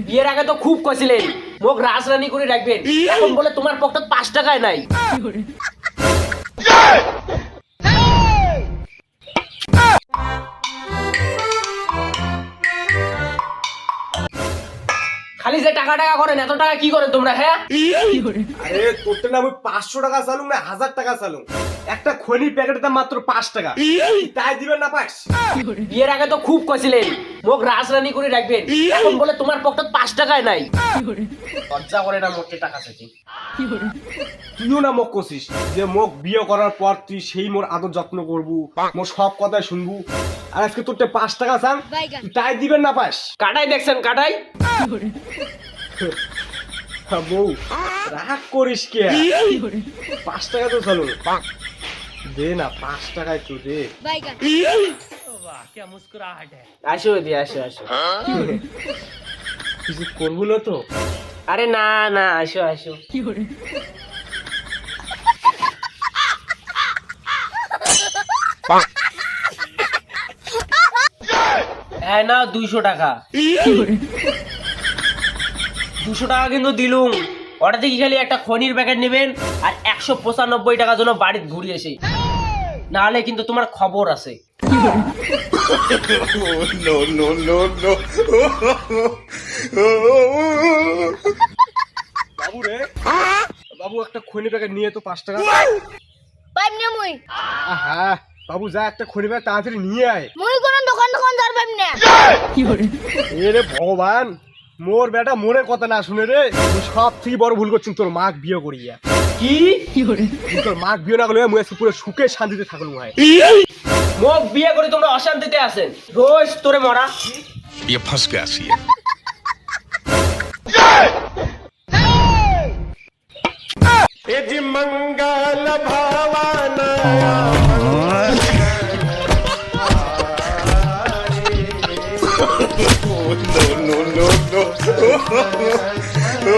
বিয়ের আগে তো খুব কছিলেন মোক রাজরানী করে রাখবেন, এখন বলে তোমার পকেটে 5 টাকায় নাই। খালি যে টাকা টাকা করেন, এত টাকা কি করেন তোমরা? হ্যাঁ আরে তোরটা না আমি 500 টাকা চালুম না 1000 টাকা চালুম, একটা খনি প্যাকেটের দাম মাত্র 5 টাকা, তাই দিবেন না পাস? বিয়ের আগে তো খুব কছিলেন মোক রাজরানী করে রাখবেন, এখন বলে তোমার পকেটে 5 টাকায় নাই। লজ্জা করে না মোটে টাকা চাইছি। তুইও না মোক কছিস যে মোক বিয়ে করার পর তুই সেই মোর আদর যত্ন করবু, মোর সব কথা শুনবু, আর আজকে তোরটা 5 টাকা চান, তুই তাই দিবেন না পাস? কাটাই দেখছেন কাটাই? বউ রাগ করিস কে? 5 টাকা তো চালু দে না, 5 টাকায় তো দে। আসো দি আসো আসো। কিছু করবো না তো? আরে না না, আসো আসো। হ্যাঁ না, 200 টাকা। 200 টাকা কিন্তু দিলুম। ওটা থেকে খালি একটা খনির প্যাকেট নেবেন আর 195 টাকা জন্য বাড়িতে ঘুরিয়ে এসে, নাহলে কিন্তু তোমার খবর আছে। বাবু রে, বাবু একটা খনি প্যাকেট নিয়ে তো 5 টাকা। পাইম না মুই আহা বাবু যা, একটা খনি প্যাকেট তাড়াতাড়ি নিয়ে আয়। মুই কোন দোকান যার পাইম না। এ রে ভগবান, মোর বেটা মোরে কথা না শুনে রে, তুই সব থেকে বড় ভুল করছিস তোর মাক বিয়ে করিয়া। কি তুই তোর মাক বিয়ে না করলে মুই আজকে পুরো সুখে শান্তিতে থাকলু ভাই। মোক বিয়ে করে তোমরা অশান্তিতে আছেন, রোজ তোরে মরা। ये फंस गया सी এ জি মঙ্গল ভাবানা no no no no